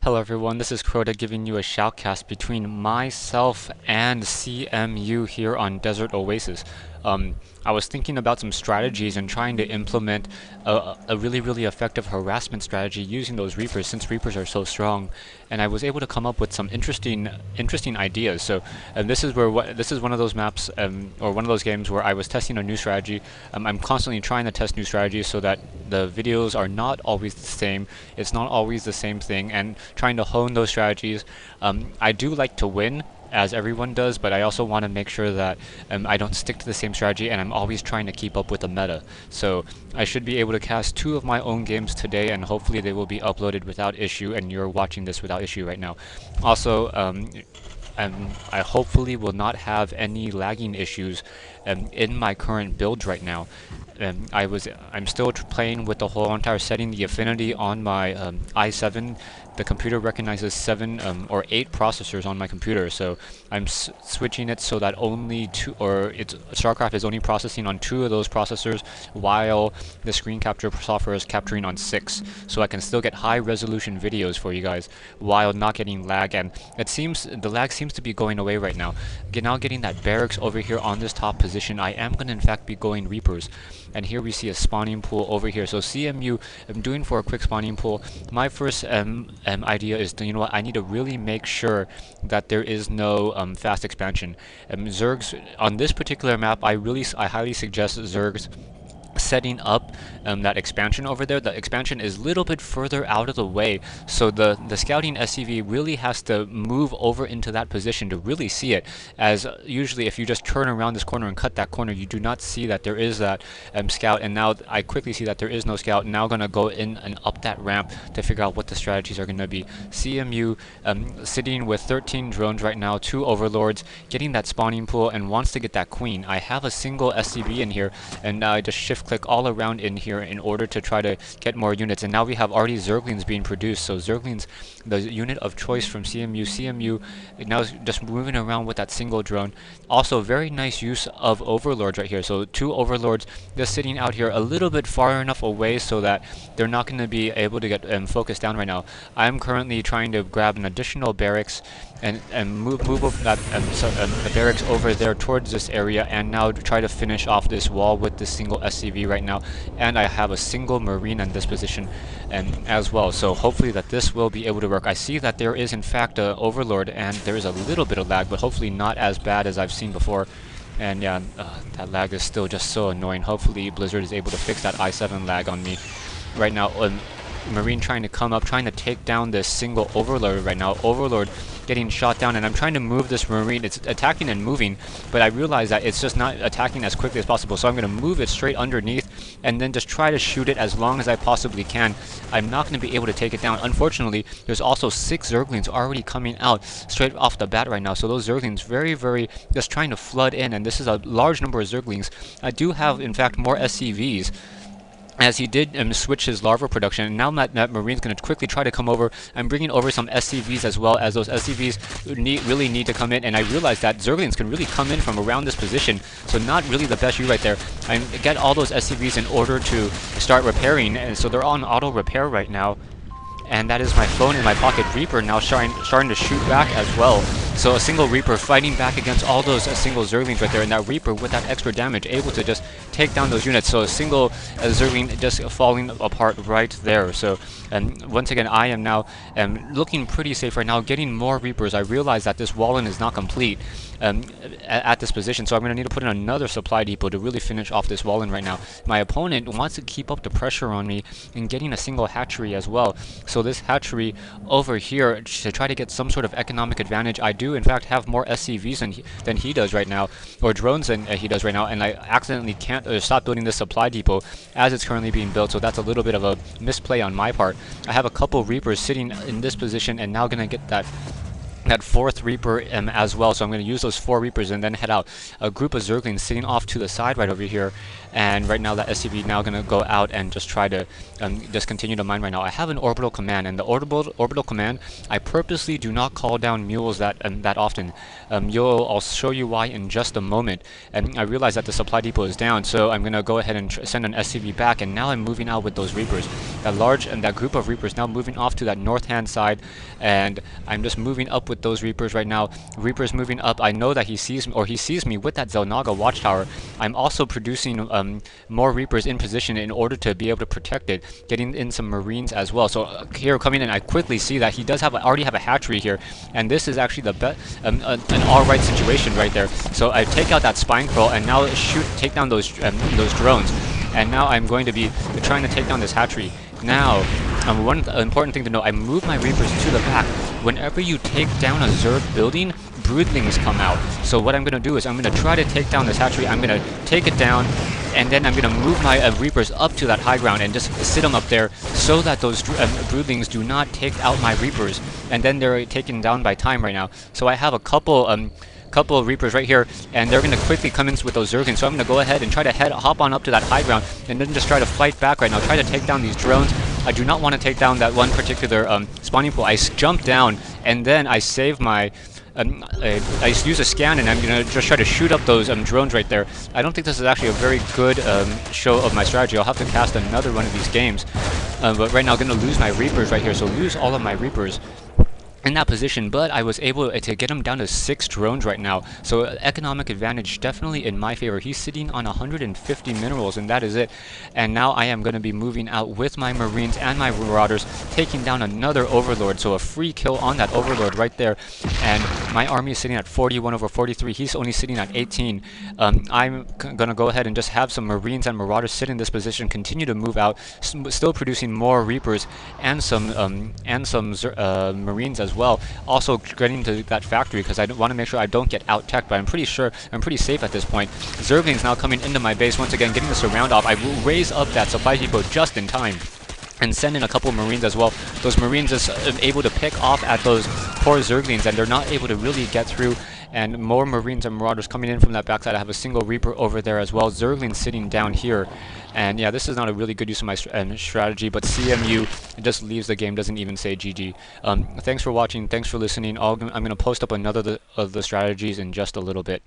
Hello everyone, this is Crota giving you a shoutcast between myself and CMU here on Desert Oasis. I was thinking about some strategies and trying to implement a really effective harassment strategy using those Reapers since Reapers are so strong, and I was able to come up with some interesting ideas. So this is this is one of those maps or one of those games where I was testing a new strategy. I'm constantly trying to test new strategies so that the videos are not always the same. It's not always the same thing, and trying to hone those strategies. I do like to win, as everyone does, but I also want to make sure that I don't stick to the same strategy, and I'm always trying to keep up with the meta. So I should be able to cast 2 of my own games today, and hopefully they will be uploaded without issue, and you're watching this without issue right now. Also, I hopefully will not have any lagging issues in my current builds right now. I'm still playing with the whole entire setting the affinity on my i7. The computer recognizes 7 or 8 processors on my computer, so I'm switching it so that only 2, or StarCraft is only processing on 2 of those processors, while the screen capture software is capturing on 6. So I can still get high resolution videos for you guys while not getting lag, and it seems the lag seems to be going away right now. Now getting that barracks over here on this top position, I am going to in fact be going Reapers. And here we see a spawning pool over here. So CMU, I'm doing for a quick spawning pool. My first idea is, you know what, I need to really make sure that there is no fast expansion. Zergs on this particular map, I highly suggest Zergs setting up that expansion over there. The expansion is a little bit further out of the way, so the scouting SCV really has to move over into that position to really see it, as usually if you just turn around this corner and cut that corner, you do not see that there is that scout. And now I quickly see that there is no scout. Now gonna go in and up that ramp to figure out what the strategies are gonna be. CMU sitting with 13 drones right now, 2 overlords, getting that spawning pool, and wants to get that queen. I have a single SCV in here, and now I just shift click all around in here in order to try to get more units. And now we have already Zerglings being produced, so Zerglings, the unit of choice from CMU. CMU now just moving around with that single drone. Also very nice use of overlords right here, so 2 overlords just sitting out here a little bit far enough away so that they're not going to be able to get focused down right now. I'm currently trying to grab an additional barracks and move that the barracks over there towards this area, and now try to finish off this wall with this single SCV right now. And I have a single Marine in this position as well, so hopefully that this will be able to work. I see that there is in fact an overlord, and there is a little bit of lag, but hopefully not as bad as I've seen before. And yeah, that lag is still just so annoying. Hopefully Blizzard is able to fix that i7 lag on me right now. Marine trying to come up, trying to take down this single overlord right now. Overlord getting shot down, and I'm trying to move this Marine. It's attacking and moving, but I realize that it's just not attacking as quickly as possible, so I'm going to move it straight underneath and then just try to shoot it as long as I possibly can. I'm not going to be able to take it down. Unfortunately, there's also 6 Zerglings already coming out straight off the bat right now, so those Zerglings very just trying to flood in, and this is a large number of Zerglings. I do have in fact more SCVs, as he did switch his larva production, and now that Marine's going to quickly try to come over. I'm bringing over some SCVs as well, as those SCVs really need to come in, and I realize that Zerglings can really come in from around this position, so not really the best view right there. I get all those SCVs in order to start repairing, and so they're on auto repair right now. And that is my phone in my pocket. Reaper now starting to shoot back as well. So a single Reaper fighting back against all those single Zerglings right there, and that Reaper with that extra damage able to just take down those units. So a single Zergling just falling apart right there. So once again, I am now looking pretty safe right now, getting more Reapers. I realize that this wall-in is not complete at this position, so I'm going to need to put in another supply depot to really finish off this wall-in right now. My opponent wants to keep up the pressure on me and getting a single hatchery as well. So this hatchery over here to try to get some sort of economic advantage. I do in fact have more SCVs than he does right now, or drones than he does right now, and I accidentally can't stop building this supply depot as it's currently being built, so that's a little bit of a misplay on my part. I have a couple Reapers sitting in this position, and now gonna get that that fourth Reaper as well, so I'm going to use those 4 Reapers and then head out. A group of Zerglings sitting off to the side right over here, and right now that SCV now going to go out and just try to just continue to mine right now. I have an orbital command, and the orbital command, I purposely do not call down mules that often. I'll show you why in just a moment. And I realize that the supply depot is down, so I'm going to go ahead and send an SCV back, and now I'm moving out with those Reapers. That group of Reapers now moving off to that north-hand side, and I'm just moving up with those Reapers right now. Reapers moving up. I know that he sees me with that Zelnaga watchtower. I'm also producing more Reapers in position in order to be able to protect it, getting in some Marines as well. So here coming in, I quickly see that he does already have a hatchery here, and this is actually an all-right situation right there. So I take out that spine crawl and now take down those drones, and now I'm going to be trying to take down this hatchery. Now, one important thing to know, I move my Reapers to the back. Whenever you take down a Zerg building, broodlings come out. So what I'm going to do is I'm going to try to take down this hatchery. I'm going to take it down, and then I'm going to move my Reapers up to that high ground and just sit them up there so that those broodlings do not take out my Reapers. And then they're taken down by time right now. So I have a couple of Reapers right here, and they're going to quickly come in with those Zerglings. So I'm going to go ahead and try to hop on up to that high ground and then just try to fight back right now, try to take down these drones. I do not want to take down that one particular spawning pool. I jump down, and then I save my... I use a scan, and I'm going to just try to shoot up those drones right there. I don't think this is actually a very good show of my strategy. I'll have to cast another one of these games. But right now I'm going to lose my Reapers right here, so lose all of my Reapers in that position, but I was able to get him down to 6 drones right now, so economic advantage definitely in my favor. He's sitting on 150 minerals, and that is it. And now I am going to be moving out with my Marines and my Marauders, taking down another Overlord, so a free kill on that Overlord right there. And my army is sitting at 41/43. He's only sitting at 18. I'm going to go ahead and just have some Marines and Marauders sit in this position, continue to move out, still producing more Reapers and some Marines as well. Also getting to that factory because I want to make sure I don't get out-teched, but I'm pretty sure I'm pretty safe at this point. Zerglings now coming into my base once again, getting the surround off. I will raise up that supply depot just in time and send in a couple Marines as well. Those Marines is able to pick off at those poor Zerglings, and they're not able to really get through. And more Marines and Marauders coming in from that backside. I have a single Reaper over there as well. Zerglings sitting down here. And yeah, this is not a really good use of my strategy, but CMU just leaves the game, doesn't even say GG. Thanks for watching, thanks for listening. I'm going to post up another of the strategies in just a little bit.